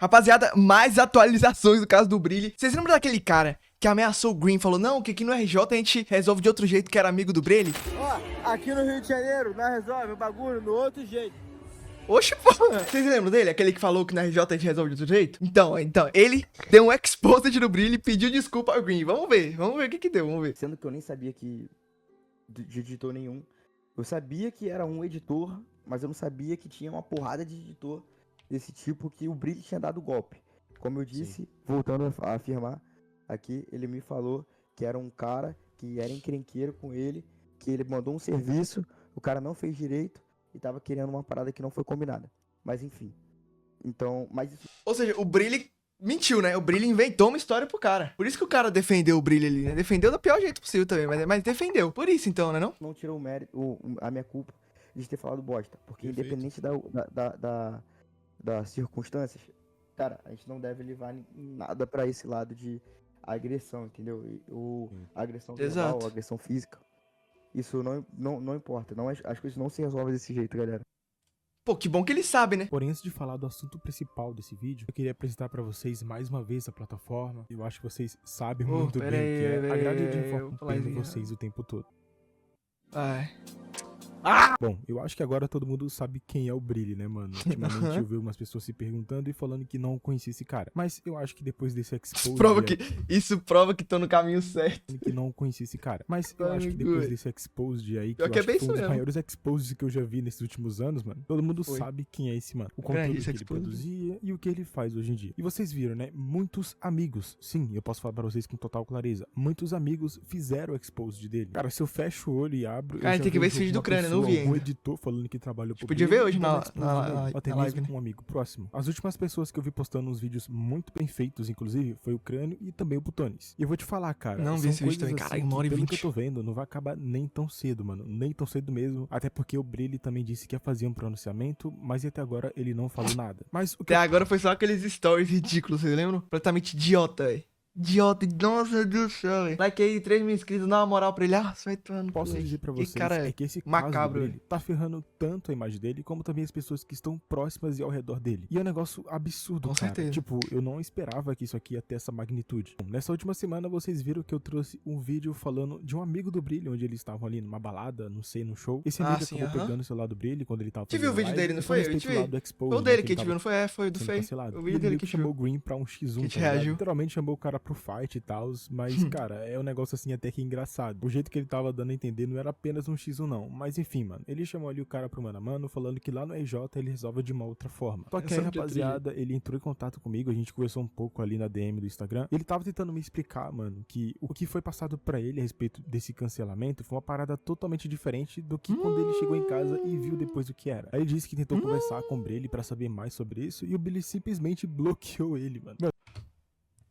Rapaziada, mais atualizações do caso do Brilli. Vocês lembram daquele cara que ameaçou o Green, falou, não, que aqui no RJ a gente resolve de outro jeito, que era amigo do Brilli? Ó, aqui no Rio de Janeiro, nós resolve o bagulho no outro jeito. Oxe, porra. Vocês lembram dele? Aquele que falou que na RJ a gente resolve de outro jeito? Então, ele deu um exposed no Brilli e pediu desculpa ao Green. Vamos ver o que deu, vamos ver. Sendo que eu nem sabia que de editor nenhum. Eu sabia que era um editor, mas eu não sabia que tinha uma porrada de editor desse tipo que o Brilli tinha dado golpe. Como eu disse, voltando a afirmar aqui, ele me falou que era um cara que era encrenqueiro com ele, que ele mandou um serviço, o cara não fez direito e tava querendo uma parada que não foi combinada. Mas enfim. Então, mas isso Ou seja, o Brilli mentiu, né? O Brilli inventou uma história pro cara. Por isso que o cara defendeu o Brilli ali, né? Defendeu do pior jeito possível também, mas defendeu. Por isso então, né não? não tirou o mérito, a minha culpa de ter falado bosta. Porque Perfeito. independente das circunstâncias, cara, a gente não deve levar nada pra esse lado de agressão, entendeu? A agressão verbal, Exato. a agressão física. Isso não importa. Não, as coisas não se resolvem desse jeito, galera. Pô, que bom que ele sabe, né? Porém, antes de falar do assunto principal desse vídeo, eu queria apresentar pra vocês mais uma vez a plataforma. Eu acho que vocês sabem Ô, muito bem pera o aí, que é. pera A grade aí, de eu vou falar acompanhando isso. vocês o tempo todo. Ai. Bom, eu acho que agora todo mundo sabe quem é o Brilli, né, mano? Ultimamente eu vi algumas pessoas se perguntando e falando que não conhecia esse cara. Mas eu acho que depois desse expose... Isso prova que tô no caminho certo. que não conhecia esse cara. Mas eu Ai, acho que depois good. desse exposed aí, que Pior eu que é acho bem que foi um isso dos mesmo. maiores exposes que eu já vi nesses últimos anos, mano. Todo mundo Foi. sabe quem é esse mano. O Grande conteúdo esse que ele exposed. produzia e o que ele faz hoje em dia. E vocês viram, né? Muitos amigos, sim, eu posso falar pra vocês com total clareza, muitos amigos fizeram o exposed dele. Cara, se eu fecho o olho e abro... Cara, eu já tem que vejo ver esse vídeo do uma crânio, não pessoa, vi um ainda. editor falando que trabalhou pro Podia Brilli ver hoje e na- dando expose na- nele, na- ou até na mesmo live, né? um amigo próximo. As últimas pessoas que eu vi postando uns vídeos muito bem feitos, inclusive, foi o Crânio e também o Putones. E eu vou te falar, cara, Não vi são esse vídeo coisas também, assim caralho, que, 1h20. pelo que eu tô vendo, não vai acabar nem tão cedo, mano. Nem tão cedo mesmo. Até porque o Brilli também disse que ia fazer um pronunciamento, mas até agora ele não falou nada. Mas o que Até agora foi só aqueles stories ridículos, vocês lembram? Completamente idiota, velho. Idiota, nossa, meu Deus do céu, velho. Like aí, 3 mil inscritos, dá uma moral pra ele. Ah, você vai tomando. posso dizer pra vocês cara é que esse caso macabro, do Brilli tá ferrando tanto a imagem dele, como também as pessoas que estão próximas e ao redor dele. E é um negócio absurdo, Com cara. certeza. Tipo, eu não esperava que isso aqui ia ter essa magnitude. Bom, nessa última semana vocês viram que eu trouxe um vídeo falando de um amigo do Brilli, onde eles estavam ali numa balada, não sei, num show. Esse amigo sim, acabou aham. pegando o celular do Brilli quando ele tava Te viu o fazendo vídeo live, dele, não e foi? Eu respeito te do vi. lado do Expose, Foi o né, dele que que ele te viu, não tava foi? É, foi do sendo Fei. cancelado. O E vídeo ele dele meio que que te viu. chamou o Green pra um X1, Que te tá ligado? reagiu. Literalmente chamou o cara pro fight e tal, mas, cara, é um negócio assim até que engraçado. O jeito que ele tava dando a entender não era apenas um X1 não, mas enfim, mano, ele chamou ali o cara pro mano a mano, falando que lá no EJ ele resolve de uma outra forma. Só que aí, Essa que eu rapaziada, ele entrou em contato comigo, a gente conversou um pouco ali na DM do Instagram, e ele tava tentando me explicar, mano, que o que foi passado pra ele a respeito desse cancelamento foi uma parada totalmente diferente do que quando ele chegou em casa e viu depois o que era. Aí ele disse que tentou conversar com o Brilli pra saber mais sobre isso, e o Brilli simplesmente bloqueou ele, mano.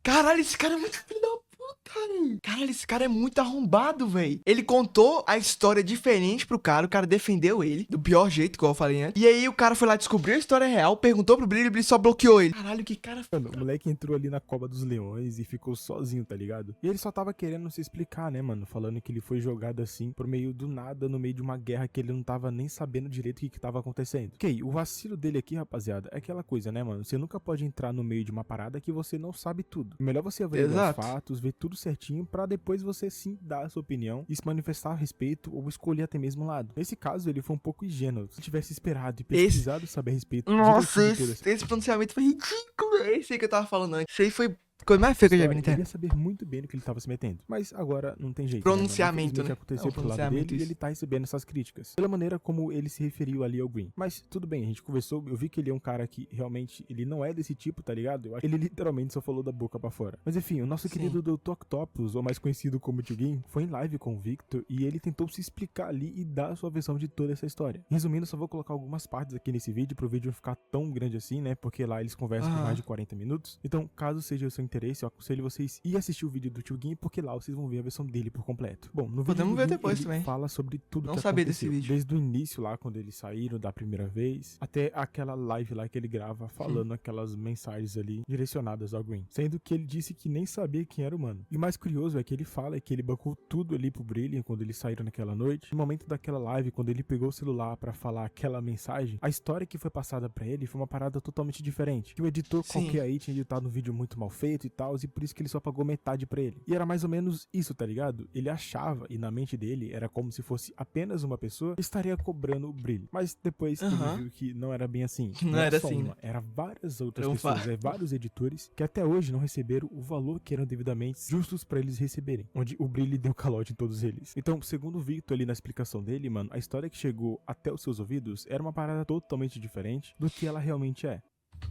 Caralho, esse cara é muito filho da puta, velho. Caralho, esse cara é muito arrombado, velho. Ele contou a história diferente pro cara, o cara defendeu ele, do pior jeito, igual eu falei antes. E aí o cara foi lá, descobriu a história real, perguntou pro Brilli e o Brilli só bloqueou ele. Caralho, que cara... Mano, o moleque entrou ali na cova dos leões e ficou sozinho, tá ligado? E ele só tava querendo se explicar, né, mano? Falando que ele foi jogado assim, por meio do nada, no meio de uma guerra que ele não tava nem sabendo direito o que tava acontecendo. Ok, o vacilo dele aqui, rapaziada, é aquela coisa, né, mano? Você nunca pode entrar no meio de uma parada que você não sabe tudo. Melhor você averiguar os Exato. fatos, ver tudo certinho, pra depois você sim dar a sua opinião e se manifestar a respeito ou escolher até mesmo um lado. Nesse caso, ele foi um pouco ingênuo. Se tivesse esperado e pesquisado saber a respeito Nossa, direitinho de toda essa esse pronunciamento foi ridículo, velho. Esse aí que eu tava falando antes. Esse aí foi a coisa mais feia que eu já vi na Ele internet. ia saber muito bem no que ele tava se metendo. Mas agora não tem jeito. Pronunciamento, O que né? aconteceu É um pro lado pronunciamento dele e isso. ele tá recebendo essas críticas. Pela maneira como ele se referiu ali ao Green. Mas tudo bem, a gente conversou. Eu vi que ele é um cara que realmente ele não é desse tipo, tá ligado? Eu acho que ele literalmente só falou da boca pra fora. Mas enfim, o nosso Sim. querido Dr. Octopus, ou mais conhecido como Tio Game, foi em live com o Victor e ele tentou se explicar ali e dar a sua versão de toda essa história. Resumindo, só vou colocar algumas partes aqui nesse vídeo pro vídeo não ficar tão grande assim, né? Porque lá eles conversam por mais de 40 minutos. Então, caso seja o seu interesse, eu aconselho vocês ir assistir o vídeo do Tio Gui, porque lá vocês vão ver a versão dele por completo. Bom, no vídeo Podemos do ver Gui, depois ele também. fala sobre tudo Não que sabia desse aconteceu. vídeo. Desde o início lá, quando eles saíram da primeira vez, até aquela live lá que ele grava falando aquelas mensagens ali direcionadas ao Green. Sendo que ele disse que nem sabia quem era o mano. E o mais curioso é que ele fala que ele bancou tudo ali pro Brilliant quando eles saíram naquela noite. No momento daquela live, quando ele pegou o celular pra falar aquela mensagem, a história que foi passada pra ele foi uma parada totalmente diferente. Que o editor Sim. qualquer aí tinha editado um vídeo muito mal feito e tal, e por isso que ele só pagou metade pra ele. E era mais ou menos isso, tá ligado? Ele achava, e na mente dele, era como se fosse apenas uma pessoa que estaria cobrando o Brilliant. Mas depois ele viu que não era bem assim. Não era só assim, uma, era várias outras Era um pessoas, fato. vários editores que até hoje não receberam o valor que eram devidamente justos pra eles receberem, onde o Brilliant deu calote em todos eles. Então, segundo o Victor ali na explicação dele, mano, a história que chegou até os seus ouvidos era uma parada totalmente diferente do que ela realmente é.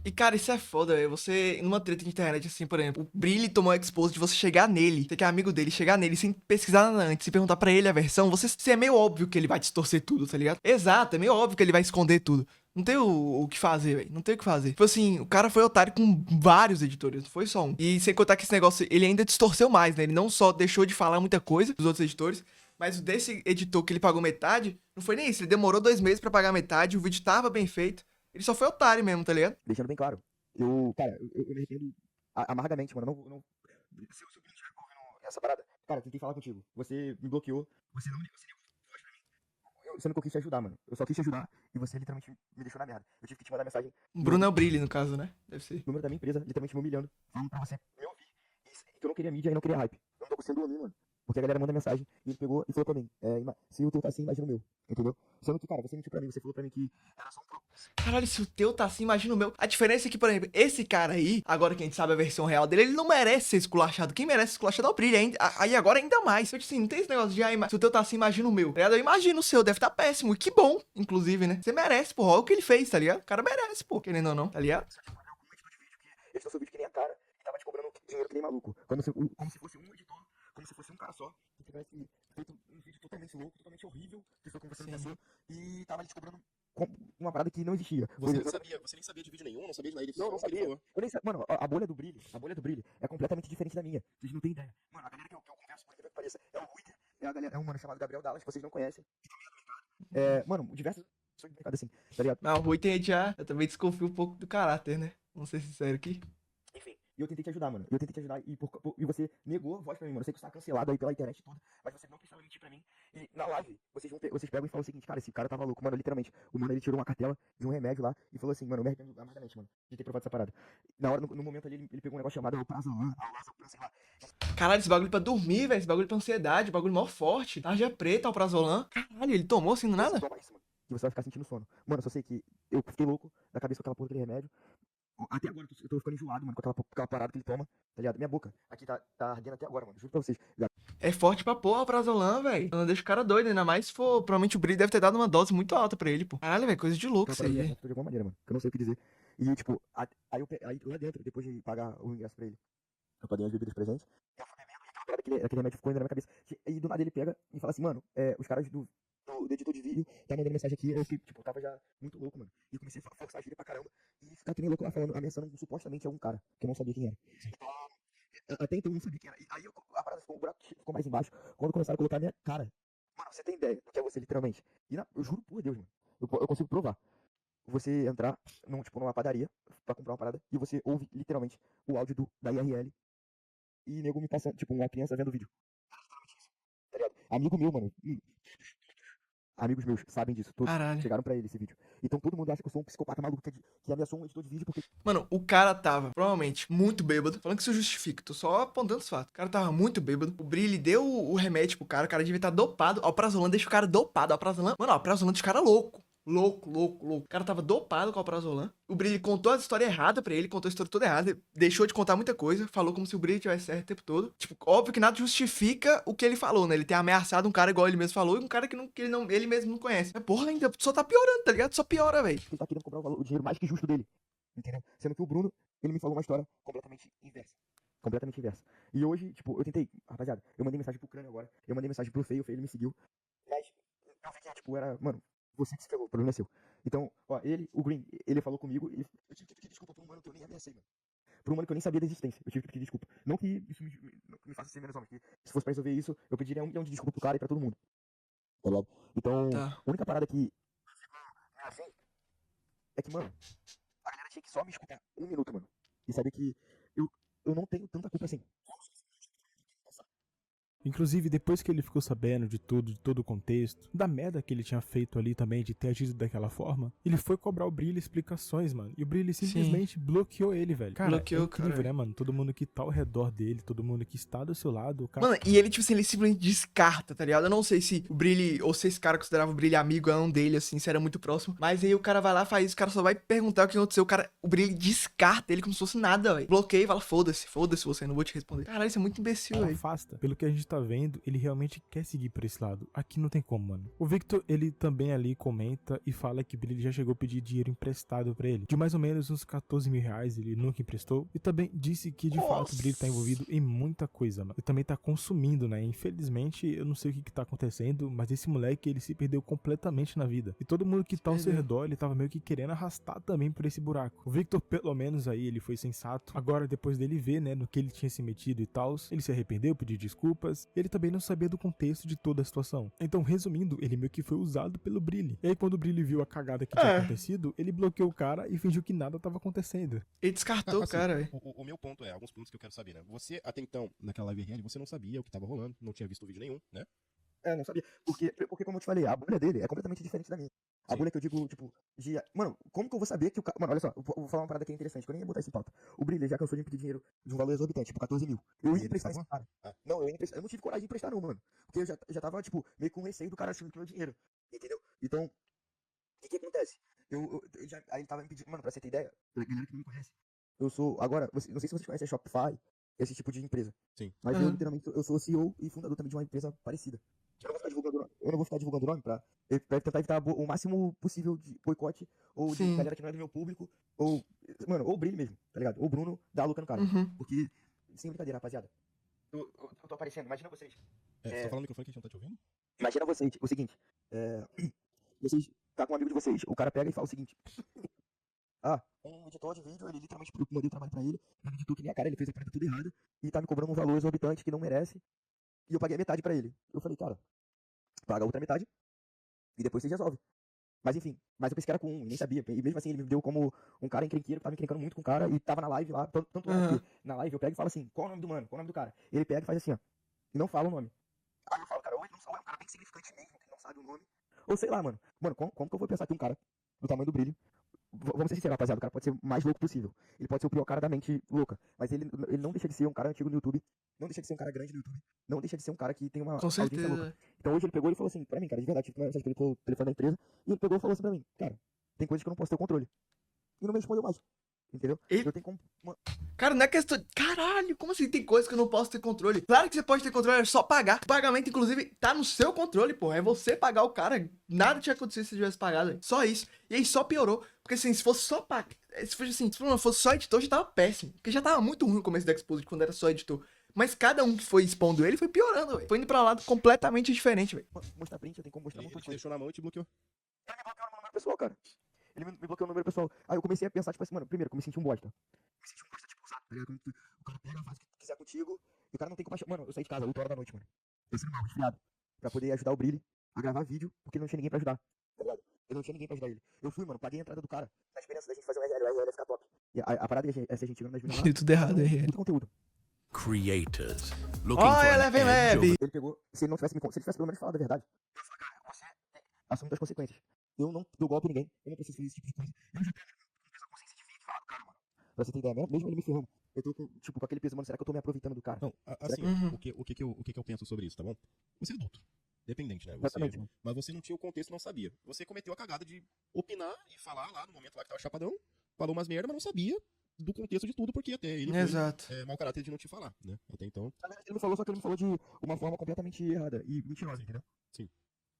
E, cara, isso é foda, velho. Você, numa treta de internet, assim, por exemplo, o Brilli tomou expose de você chegar nele, você que é amigo dele, chegar nele sem pesquisar nada antes, e perguntar pra ele a versão, você é meio óbvio que ele vai distorcer tudo, tá ligado? Exato, é meio óbvio que ele vai esconder tudo. Não tem o que fazer, velho. Não tem o que fazer. Tipo assim, o cara foi otário com vários editores, não foi só um. E sem contar que esse negócio, ele ainda distorceu mais, né? Ele não só deixou de falar muita coisa dos outros editores, mas o desse editor que ele pagou metade, não foi nem isso. Ele demorou 2 meses pra pagar metade, o vídeo tava bem feito. Ele só foi otário mesmo, tá ligado? Deixando bem claro. Cara, eu me arrependo amargamente, mano. Eu não. Se eu estiver ouvindo essa parada, cara, eu tentei falar contigo. Você me bloqueou. Você não negou voz pra mim. Você nunca quis te ajudar, mano. Eu só quis te ajudar e você literalmente me deixou na merda. Eu tive que te mandar mensagem. O Bruno é o Brilli, no caso, né? Deve ser. O número da minha empresa, literalmente me humilhando. Falando pra você me ouvir. Que eu não queria mídia e não queria hype. Eu não tô conseguindo ouvir, mano. Porque a galera manda mensagem e ele pegou e falou pra mim: se o teu tá assim, imagina o meu. Entendeu? Sendo que, cara, você mentiu pra mim. Você falou pra mim que era só um pro. Caralho, se o teu tá assim, imagina o meu. A diferença é que, por exemplo, esse cara aí, agora que a gente sabe a versão real dele, ele não merece ser esculachado. Quem merece ser esculachado é o Brilli. Aí agora ainda mais. Eu disse assim, não tem esse negócio de, se o teu tá assim, imagina o meu. Tá ligado? Eu imagino o seu, deve tá péssimo. E que bom, inclusive, né? Você merece, porra. Olha o que ele fez, tá ligado? O cara merece, pô, querendo ou não, tá ligado? Você tipo, com um editor de vídeo que editou seu vídeo que nem a cara e tava te cobrando dinheiro que nem maluco. Como se fosse um editor, como se fosse um cara só, que tivesse feito um vídeo totalmente louco, totalmente horrível, que foi como você não pensou, e tava te cobrando uma parada que não existia. Você nem sabia de vídeo nenhum, não sabia de nada. Ele Não só sabia. falou. Eu nem sabia. Mano, a bolha do brilho é completamente diferente da minha. Vocês não têm ideia. Mano, a galera que eu converso, por incrível que pareça, é o Ruiter, é um mano chamado Gabriel Dallas, que vocês não conhecem. Mano, diversas pessoas de mercado assim, tá ligado? Mas o Rui tem já. Eu também desconfio um pouco do caráter, né? Vamos ser sinceros aqui. Enfim, e eu tentei te ajudar, mano. E você negou a voz pra mim, mano. Eu sei que você tá cancelado aí pela internet toda, mas você não precisava mentir pra mim. E na live, vocês pegam e falam o seguinte, cara, esse cara tava louco, mano, literalmente. O mano, ele tirou uma cartela de um remédio lá e falou assim, mano, eu me arrependo amargamente, mano, de ter provado essa parada. Na hora, no momento ali, ele pegou um negócio chamado Alprazolam, sei lá. Caralho, esse bagulho pra dormir, velho. Esse bagulho pra ansiedade, bagulho mó forte. Tarja preta, alprazolam. Caralho, ele tomou assim do nada? Você toma isso, mano, e você vai ficar sentindo sono. Mano, eu só sei que eu fiquei louco da cabeça com aquela porra daquele remédio. Até agora eu tô ficando enjoado, mano, com aquela parada que ele toma, tá ligado? Minha boca aqui tá ardendo até agora, mano. Juro pra vocês. É forte pra porra, alprazolam, velho. Não deixa o cara doido, ainda mais se for. Provavelmente o Brilli deve ter dado uma dose muito alta pra ele, pô. Caralho, velho, coisa de louco isso aí, velho. De alguma maneira, mano. Que eu não sei o que dizer. E, tipo, aí lá dentro, depois de pagar o ingresso pra ele, eu paguei as bebidas presentes. Eu fui bebendo e aquela parada, aquele remédio ficou ainda na minha cabeça. E do nada ele pega e fala assim, mano, os caras do editor de vídeo tá mandando mensagem aqui. Eu fiquei, tipo, tava já muito louco, mano. E comecei a forçar a gíria pra caramba. E ficar que nem louco lá falando, ameaçando supostamente algum cara, que eu não sabia quem era. Até então eu não sabia quem era. E aí a parada ficou, o buraco ficou mais embaixo quando começaram a colocar a minha cara. Mano, você tem ideia do que é você, literalmente. E eu juro por Deus, mano. Eu consigo provar. Você entrar numa padaria pra comprar uma parada e você ouve literalmente o áudio da IRL e nego me passando, tipo, uma criança vendo o vídeo. Tá ligado? Amigo meu, mano. Amigos meus sabem disso, todos Caralho. chegaram pra ele esse vídeo. Então todo mundo acha que eu sou um psicopata maluco que ameaçou um editor de vídeo porque. Mano, o cara tava, provavelmente, muito bêbado. Falando que isso justifica, tô só apontando os fatos. O cara tava muito bêbado. O Brilli deu o remédio pro cara, o cara devia estar dopado. Alprazolam deixa o cara dopado. Alprazolam, mano, alprazolam deixa o cara louco. Louco. O cara tava dopado com o alprazolam. O Brilli contou a história errada pra ele, contou a história toda errada. Deixou de contar muita coisa, falou como se o Brilli tivesse certo o tempo todo. Tipo, óbvio que nada justifica o que ele falou, né? Ele ter ameaçado um cara igual ele mesmo falou e um cara que ele mesmo não conhece. Mas porra, ainda só tá piorando, tá ligado? Só piora, velho. Ele tá querendo cobrar o dinheiro mais que justo dele. Entendeu? Sendo que o Bruno, ele me falou uma história completamente inversa. Completamente inversa. E hoje, tipo, eu tentei, rapaziada, eu mandei mensagem pro Crânio agora, eu mandei mensagem pro Feio, o Feio ele me seguiu. Mas eu vi que, tipo, mano, você que se ferrou, o problema é seu. Então, ó, o Green, ele falou comigo e eu tive que pedir desculpa pro mano que eu nem ameacei, mano. por um mano que eu nem sabia da existência. Eu tive que pedir desculpa. Não que isso me faça ser menos homem, que se fosse pra resolver isso, eu pediria 1 milhão de desculpa pro cara e pra todo mundo. Tá ligado? Então, Tá. a única parada que é que, mano, a galera tinha que só me escutar 1 minuto, mano. E saber que eu não tenho tanta culpa assim. Inclusive, depois que ele ficou sabendo de tudo, de todo o contexto, da merda que ele tinha feito ali também, de ter agido daquela forma, ele foi cobrar o Brilli explicações, mano. E o Brilli simplesmente bloqueou ele, velho. Cara, Bloqueou, é incrível, cara. né, mano? Todo mundo que tá ao redor dele, todo mundo que está do seu lado, o cara... Mano, e ele, tipo assim, ele simplesmente descarta, tá ligado? Eu não sei se o Brilli, ou se esse cara considerava o Brilli amigo, é um dele, assim, se era muito próximo. Mas aí o cara vai lá, faz isso, o cara só vai perguntar o que aconteceu. O Brilli descarta ele como se fosse nada, velho. Bloqueia e fala, foda-se você, não vou te responder. Caralho, isso é muito imbecil, velho. afasta. Pelo que a gente tá vendo, ele realmente quer seguir por esse lado. Aqui não tem como, mano. O Victor, ele também ali comenta e fala que Brilli já chegou a pedir dinheiro emprestado pra ele. De mais ou menos uns 14 mil reais, ele nunca emprestou. E também disse que, de fato, o Brilli tá envolvido em muita coisa, mano. E também tá consumindo, né? Infelizmente, eu não sei o que tá acontecendo, mas esse moleque, ele se perdeu completamente na vida. E todo mundo que tá ao seu redor, ele tava meio que querendo arrastar também por esse buraco. O Victor, pelo menos aí, ele foi sensato. Agora, depois dele ver, né, no que ele tinha se metido e tal, ele se arrependeu, pediu desculpas. Ele também não sabia do contexto de toda a situação. Então, resumindo, ele meio que foi usado pelo Brilli. E aí, quando o Brilli viu a cagada que tinha acontecido, ele bloqueou o cara e fingiu que nada tava acontecendo. Ele descartou o Assim, cara, velho. o meu ponto é, alguns pontos que eu quero saber, né? Você, até então, naquela live RL, você não sabia o que tava rolando, não tinha visto vídeo nenhum, né? Não sabia. Porque, como eu te falei, a bolha dele é completamente diferente da minha. A Sim. bolha que eu digo, tipo, mano, como que eu vou saber que o cara. Mano, olha só, eu vou falar uma parada que é interessante, que eu nem ia botar isso em pauta. O Brilli já cansou de me pedir dinheiro de um valor exorbitante, tipo 14 mil. Eu ia emprestar esse cara. Não, eu ia emprestar. Eu não tive coragem de emprestar, não, mano. Porque eu já tava, tipo, meio com receio do cara achando que meu dinheiro. Entendeu? Então, o que acontece? Aí ele tava me pedindo, mano, pra você ter ideia, a galera que não me conhece. Eu sou, agora, não sei se vocês conhecem a Shopify, esse tipo de empresa. Sim. Mas eu, literalmente, eu sou CEO e fundador também de uma empresa parecida. Eu não vou ficar divulgando o nome pra tentar evitar o máximo possível de boicote ou de galera que não é do meu público, ou, mano, ou o Brilli mesmo, tá ligado? Ou o Bruno dá a louca no cara. Porque, sem brincadeira, rapaziada. Eu tô aparecendo, imagina vocês. Você tá falando no microfone que a gente não tá te ouvindo? Imagina vocês, o seguinte, vocês tá com um amigo de vocês, o cara pega e fala o seguinte: um editor de vídeo, ele literalmente mandei o trabalho pra ele editou que nem a cara, ele fez a parada tudo errada e tá me cobrando um valor exorbitante que não merece, e eu paguei a metade pra ele. Eu falei, cara, paga a outra metade e depois você resolve. Mas enfim, eu pensei que era com um, e nem sabia. E mesmo assim ele me deu como um cara encrenqueiro, que tava encrencando muito com o cara e tava na live lá, tanto que na live eu pego e falo assim, qual o nome do mano, qual o nome do cara? Ele pega e faz assim, ó, e não fala o nome. Aí eu falo, cara, ou ele não sabe, é um cara bem significante mesmo, que não sabe o nome. Ou sei lá, mano. Mano, como que eu vou pensar que um cara do tamanho do Brilli, vamos ser sinceros, rapaziada, o cara pode ser o mais louco possível. Ele pode ser o pior cara da mente louca. Mas ele não deixa de ser um cara antigo no YouTube. Não deixa de ser um cara grande no YouTube. Não deixa de ser um cara que tem uma Com audiência certeza. louca. Então hoje ele pegou e falou assim, pra mim, cara, de verdade, tipo, mensagem pelo telefone da empresa. E ele pegou e falou assim pra mim, cara, tem coisas que eu não posso ter o controle. E não me respondeu mais. Entendeu? Eu tenho como. Cara, não é questão. Caralho, como assim tem coisa que eu não posso ter controle? Claro que você pode ter controle, é só pagar. O pagamento, inclusive, tá no seu controle, porra. É você pagar o cara. Nada tinha acontecido se você tivesse pagado, véio. Só isso. E aí só piorou. Porque assim, se fosse só pagar. Se fosse assim, se não fosse só editor, já tava péssimo. Porque já tava muito ruim o começo do Exposed quando era só editor. Mas cada um que foi expondo ele foi piorando, velho. Foi indo pra um lado completamente diferente, velho. Mostrar print, eu tenho como mostrar Ele muito te deixou na mão e te bloqueou. Ele me bloqueou no meu número pessoal, cara. Ele me bloqueou no número pessoal. Aí eu comecei a pensar, tipo assim, mano, primeiro, que eu me senti um bosta. Me senti um bosta, tipo, usado, tá ligado? O cara pega, faz o que quiser contigo, e o cara não tem compaixão. Mano, eu saí de casa 8 horas da noite, mano. Pensando mal, resfriado. Pra poder ajudar o Brilli a gravar vídeo, porque não tinha ninguém pra ajudar, tá ligado? Eu não tinha ninguém pra ajudar ele. Eu fui, mano, paguei a entrada do cara, na esperança da gente fazer um RL, o RL ia ficar top. E a parada é se a gente tirando das minas lá. Tudo errado aí. Muito conteúdo. Creators looking Ó, for ela an vem edge leve. over Ele pegou, se ele tivesse pelo menos falado a verdade, eu falei, cara, você assume as consequências. Eu não dou golpe em ninguém, eu não preciso fazer esse tipo de coisa. Eu já tenho a consciência de vir e falar do cara, mano. Pra você ter ideia, mesmo ele me ferrando. Eu tô com, tipo, com aquele peso, mano, será que eu tô me aproveitando do cara? Não, assim, o que eu penso sobre isso, tá bom? Você é adulto. Dependente, né? Exatamente. Mas você não tinha o contexto, não sabia. Você cometeu a cagada de opinar e falar lá no momento lá que tava chapadão, falou umas merda, mas não sabia do contexto de tudo, porque até ele Exato. foi mau caráter de não te falar, né? Até então. Ele me falou, só que ele me falou de uma forma completamente errada e mentirosa, entendeu? Sim.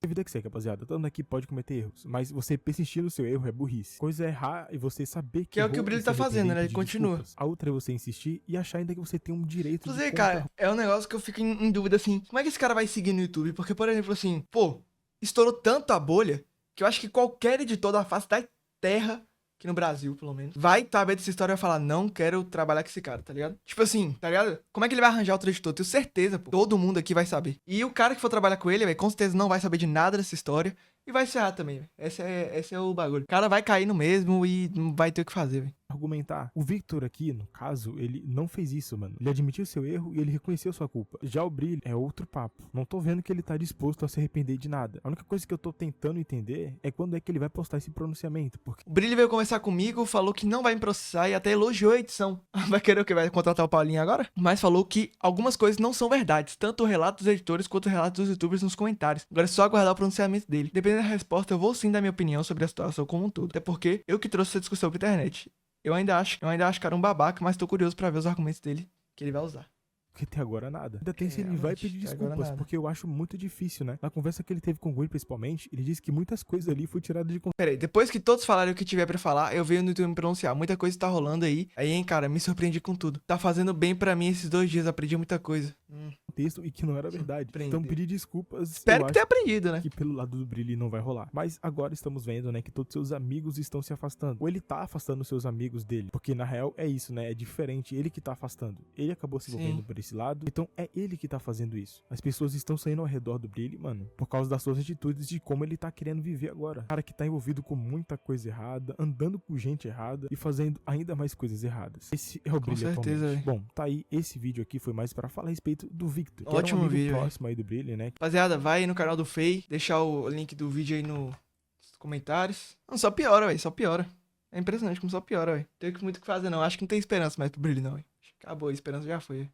Vida que segue, rapaziada. Todo mundo aqui pode cometer erros, mas você persistir no seu erro é burrice. Coisa é errar e você saber que Que é o que errou o Brilli e se tá arrepender fazendo, e né? Ele pedir continua. desculpas. A outra é você insistir e achar ainda que você tem um direito de Inclusive, contra- cara, é um negócio que eu fico em dúvida assim. Como é que esse cara vai seguir no YouTube? Porque, por exemplo, assim, pô, estourou tanto a bolha que eu acho que qualquer editor da face da terra aqui no Brasil, pelo menos, vai saber dessa história e vai falar, não quero trabalhar com esse cara, tá ligado? Tipo assim, tá ligado? Como é que ele vai arranjar outro editor? Tenho certeza, pô. Todo mundo aqui vai saber. E o cara que for trabalhar com ele, velho, com certeza não vai saber de nada dessa história. E vai se errar também, velho. Esse é o bagulho. O cara vai cair no mesmo e não vai ter o que fazer, velho. Argumentar. O Victor aqui, no caso, ele não fez isso, mano. Ele admitiu seu erro e ele reconheceu sua culpa. Já o Brilli é outro papo. Não tô vendo que ele tá disposto a se arrepender de nada. A única coisa que eu tô tentando entender é quando é que ele vai postar esse pronunciamento, porque O Brilli veio conversar comigo, falou que não vai me processar e até elogiou a edição. Vai querer o quê? Vai contratar o Paulinho agora? Mas falou que algumas coisas não são verdades, tanto o relato dos editores quanto o relato dos youtubers nos comentários. Agora é só aguardar o pronunciamento dele. Dependendo da resposta, eu vou sim dar minha opinião sobre a situação como um todo. Até porque eu que trouxe essa discussão pra internet. Eu ainda acho que era um babaca, mas tô curioso pra ver os argumentos dele que ele vai usar. até agora nada. Ainda tem se ele vai Realmente, pedir até agora desculpas, nada. porque eu acho muito difícil, né? Na conversa que ele teve com o Will, principalmente, ele disse que muitas coisas ali foi tirado de Pera aí, depois que todos falarem o que tiver pra falar, eu venho no YouTube me pronunciar. Muita coisa tá rolando aí. Aí, hein, cara, me surpreendi com tudo. Tá fazendo bem pra mim esses 2 dias, aprendi muita coisa. contexto e que não era verdade. Surpreendeu. Então pedir desculpas, Espero eu que tenha acho aprendido, né? que pelo lado do Brilli não vai rolar. Mas agora estamos vendo, né, que todos seus amigos estão se afastando. Ou ele tá afastando seus amigos dele. Porque na real é isso, né? É diferente. Ele que tá afastando. Ele acabou se envolvendo Sim. por esse lado. Então é ele que tá fazendo isso. As pessoas estão saindo ao redor do Brilli, mano, por causa das suas atitudes de como ele tá querendo viver agora. Cara que tá envolvido com muita coisa errada, andando com gente errada e fazendo ainda mais coisas erradas. Esse é o Brilli certeza, atualmente. velho. Bom, tá aí. Esse vídeo aqui foi mais pra falar a respeito do Victor. Que Ótimo era um amigo vídeo, velho. próximo aí do Brilli, né? Rapaziada, vai aí no canal do Fei, deixar o link do vídeo aí nos comentários. Não, só piora, velho, só piora. É impressionante como só piora, velho. Não tem muito o que fazer, não. Acho que não tem esperança mais pro Brilli, não, velho. Acabou, a esperança já foi.